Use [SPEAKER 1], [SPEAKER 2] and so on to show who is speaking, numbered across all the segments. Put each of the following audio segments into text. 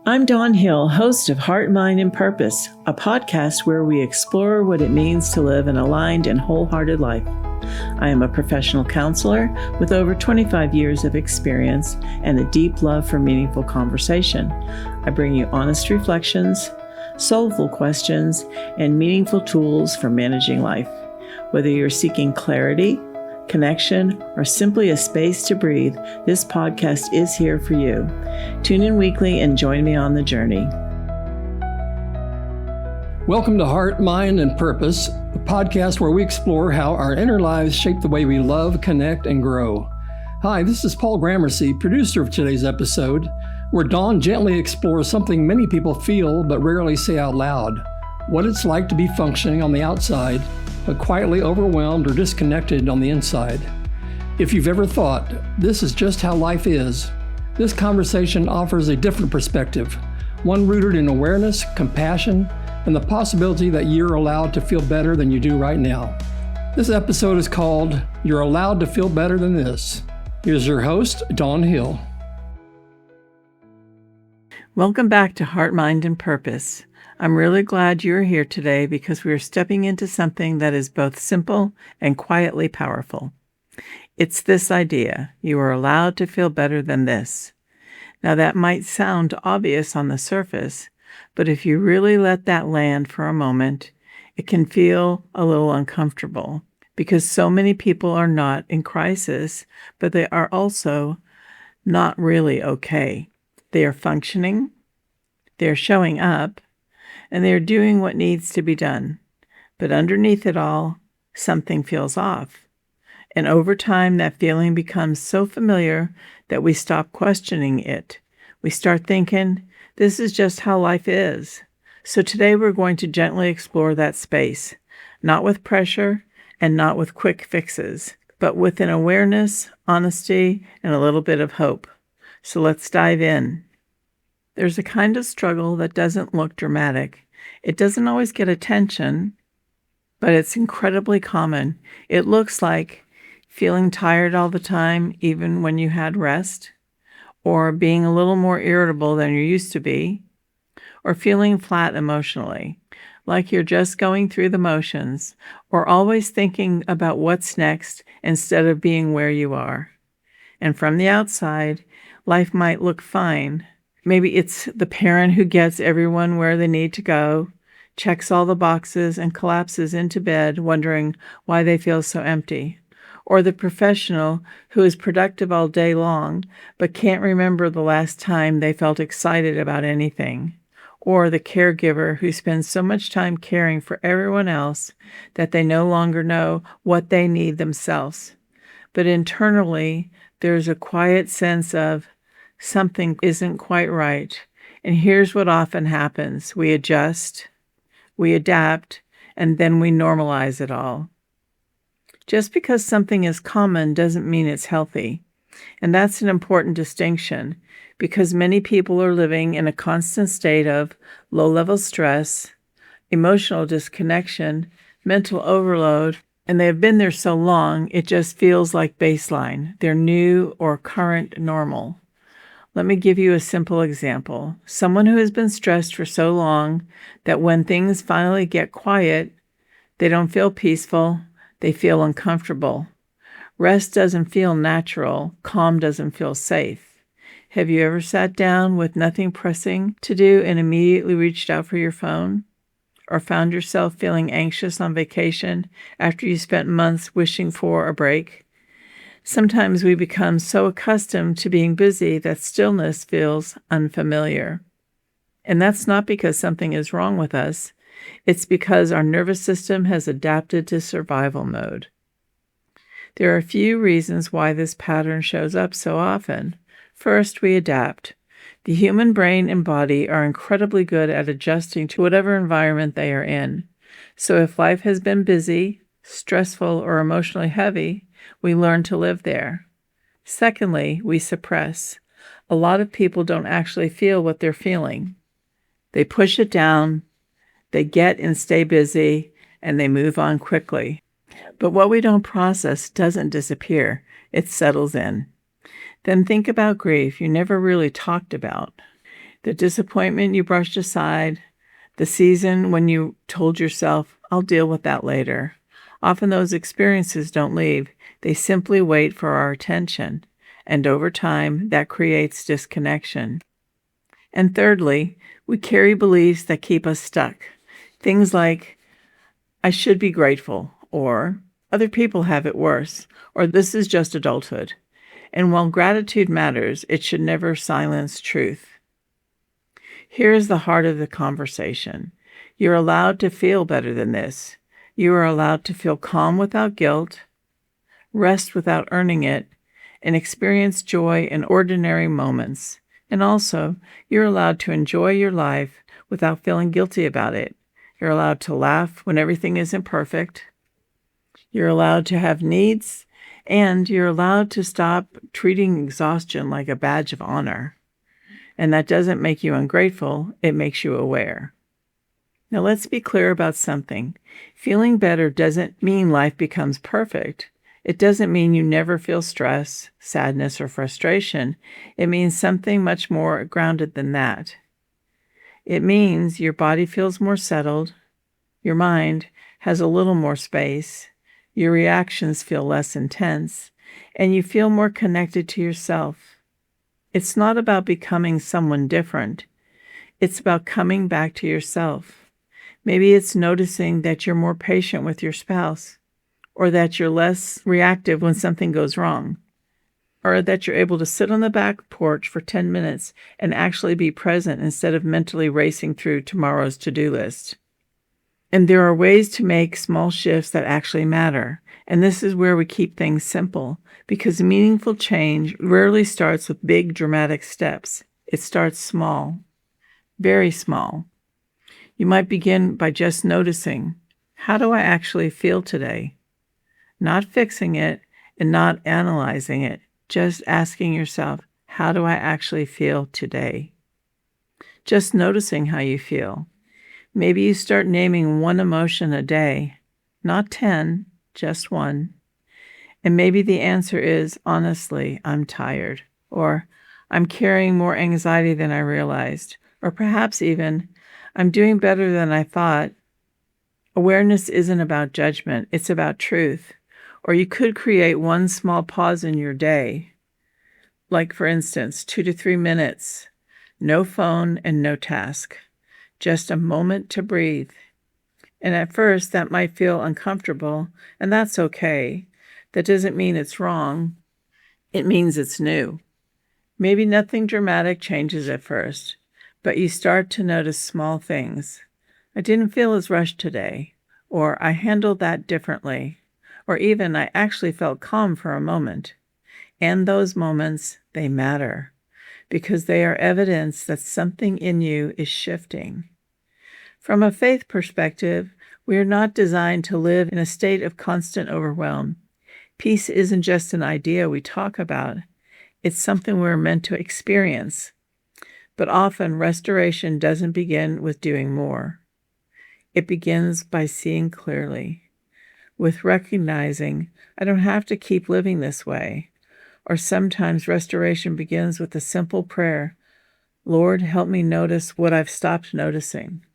[SPEAKER 1] I'm Dawn Hill, host of Heart, Mind, and Purpose, a podcast where we explore what it means to live an aligned and wholehearted life. I am a professional counselor with over 25 years of experience and a deep love for meaningful conversation. I bring you honest reflections, soulful questions, and meaningful tools for managing life. Whether you're seeking clarity, connection, or simply a space to breathe, this podcast is here for you. Tune in weekly and join me on the journey.
[SPEAKER 2] Welcome to Heart, Mind, and Purpose, the podcast where we explore how our inner lives shape the way we love, connect, and grow. Hi, this is Paul Gramercy, producer of today's episode, where Dawn gently explores something many people feel but rarely say out loud: what it's like to be functioning on the outside, but quietly overwhelmed or disconnected on the inside. If you've ever thought, this is just how life is, this conversation offers a different perspective, one rooted in awareness, compassion, and the possibility that you're allowed to feel better than you do right now. This episode is called You're Allowed to Feel Better Than This. Here's your host, Dawn Hill.
[SPEAKER 1] Welcome back to Heart, Mind, and Purpose. I'm really glad you're here today because we are stepping into something that is both simple and quietly powerful. It's this idea: you are allowed to feel better than this. Now that might sound obvious on the surface, but if you really let that land for a moment, it can feel a little uncomfortable because so many people are not in crisis, but they are also not really okay. They are functioning, they're showing up, and they're doing what needs to be done. But underneath it all, something feels off. And over time, that feeling becomes so familiar that we stop questioning it. We start thinking, this is just how life is. So today we're going to gently explore that space, not with pressure and not with quick fixes, but with an awareness, honesty, and a little bit of hope. So let's dive in. There's a kind of struggle that doesn't look dramatic. It doesn't always get attention, but it's incredibly common. It looks like feeling tired all the time, even when you had rest, or being a little more irritable than you used to be, or feeling flat emotionally, like you're just going through the motions, or always thinking about what's next instead of being where you are. And from the outside, life might look fine. Maybe it's the parent who gets everyone where they need to go, checks all the boxes, and collapses into bed wondering why they feel so empty. Or the professional who is productive all day long but can't remember the last time they felt excited about anything. Or the caregiver who spends so much time caring for everyone else that they no longer know what they need themselves. But internally, there's a quiet sense of something isn't quite right. And here's what often happens. We adjust, we adapt, and then we normalize it all. Just because something is common doesn't mean it's healthy. And that's an important distinction because many people are living in a constant state of low-level stress, emotional disconnection, mental overload, and they have been there so long it just feels like baseline, their new or current normal. Let me give you a simple example. Someone who has been stressed for so long that when things finally get quiet, they don't feel peaceful, they feel uncomfortable. Rest doesn't feel natural, calm doesn't feel safe. Have you ever sat down with nothing pressing to do and immediately reached out for your phone? Or found yourself feeling anxious on vacation after you spent months wishing for a break? Sometimes we become so accustomed to being busy that stillness feels unfamiliar. And that's not because something is wrong with us. It's because our nervous system has adapted to survival mode. There are a few reasons why this pattern shows up so often. First, we adapt. The human brain and body are incredibly good at adjusting to whatever environment they are in. So if life has been busy, stressful, or emotionally heavy, we learn to live there. Secondly, we suppress. A lot of people don't actually feel what they're feeling. They push it down, they get and stay busy, and they move on quickly. But what we don't process doesn't disappear, it settles in. Then think about grief you never really talked about. The disappointment you brushed aside, the season when you told yourself, I'll deal with that later. Often those experiences don't leave. They simply wait for our attention. And over time, that creates disconnection. And thirdly, we carry beliefs that keep us stuck. Things like, I should be grateful, or other people have it worse, or this is just adulthood. And while gratitude matters, it should never silence truth. Here is the heart of the conversation. You're allowed to feel better than this. You are allowed to feel calm without guilt, rest without earning it, and experience joy in ordinary moments. And also, you're allowed to enjoy your life without feeling guilty about it. You're allowed to laugh when everything isn't perfect. You're allowed to have needs, and you're allowed to stop treating exhaustion like a badge of honor. And that doesn't make you ungrateful, it makes you aware. Now let's be clear about something. Feeling better doesn't mean life becomes perfect. It doesn't mean you never feel stress, sadness, or frustration. It means something much more grounded than that. It means your body feels more settled, your mind has a little more space, your reactions feel less intense, and you feel more connected to yourself. It's not about becoming someone different. It's about coming back to yourself. Maybe it's noticing that you're more patient with your spouse, or that you're less reactive when something goes wrong, or that you're able to sit on the back porch for 10 minutes and actually be present instead of mentally racing through tomorrow's to-do list. And there are ways to make small shifts that actually matter. And this is where we keep things simple, because meaningful change rarely starts with big dramatic steps. It starts small, very small. You might begin by just noticing, how do I actually feel today? Not fixing it and not analyzing it, just asking yourself, how do I actually feel today? Just noticing how you feel. Maybe you start naming one emotion a day, not 10, just one. And maybe the answer is, honestly, I'm tired, or I'm carrying more anxiety than I realized, or perhaps even, I'm doing better than I thought. Awareness isn't about judgment, it's about truth. Or you could create one small pause in your day, like for instance, 2 to 3 minutes, no phone and no task, just a moment to breathe. And at first that might feel uncomfortable, and that's okay. That doesn't mean it's wrong. It means it's new. Maybe nothing dramatic changes at first, but you start to notice small things. I didn't feel as rushed today, or I handled that differently, or even I actually felt calm for a moment. And those moments, they matter, because they are evidence that something in you is shifting. From a faith perspective, we are not designed to live in a state of constant overwhelm. Peace isn't just an idea we talk about. It's something we're meant to experience. But often, restoration doesn't begin with doing more. It begins by seeing clearly, with recognizing, I don't have to keep living this way. Or sometimes restoration begins with a simple prayer, Lord, help me notice what I've stopped noticing.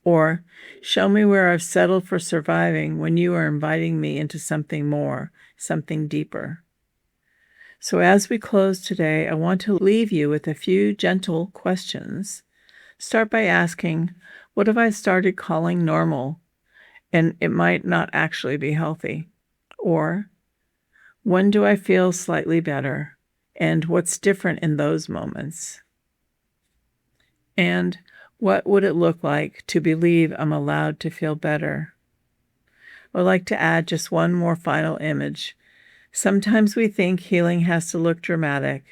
[SPEAKER 1] Or, show me where I've settled for surviving when you are inviting me into something more, something deeper. So as we close today, I want to leave you with a few gentle questions. Start by asking, what have I started calling normal? And it might not actually be healthy. Or, when do I feel slightly better? And what's different in those moments? And what would it look like to believe I'm allowed to feel better? I'd like to add just one more final image. Sometimes we think healing has to look dramatic,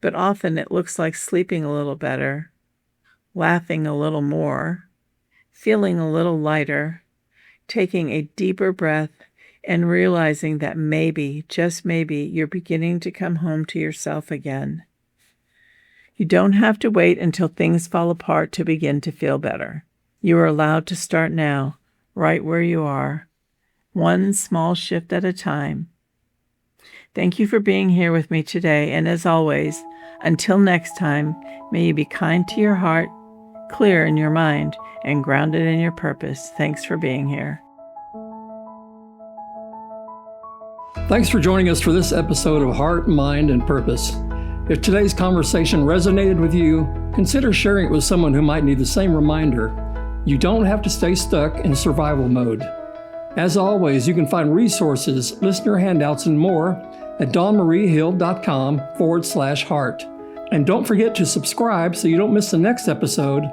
[SPEAKER 1] but often it looks like sleeping a little better, laughing a little more, feeling a little lighter, taking a deeper breath, and realizing that maybe, just maybe, you're beginning to come home to yourself again. You don't have to wait until things fall apart to begin to feel better. You are allowed to start now, right where you are, one small shift at a time. Thank you for being here with me today, and as always, until next time, may you be kind to your heart, clear in your mind, and grounded in your purpose. Thanks for being here.
[SPEAKER 2] Thanks for joining us for this episode of Heart, Mind, and Purpose. If today's conversation resonated with you, consider sharing it with someone who might need the same reminder. You don't have to stay stuck in survival mode. As always, you can find resources, listener handouts, and more at dawnmariehill.com/heart. And don't forget to subscribe so you don't miss the next episode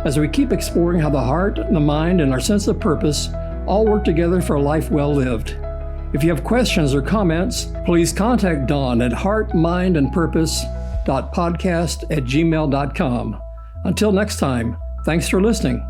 [SPEAKER 2] as we keep exploring how the heart, the mind, and our sense of purpose all work together for a life well lived. If you have questions or comments, please contact Dawn at heartmindandpurpose.podcast@gmail.com. Until next time, thanks for listening.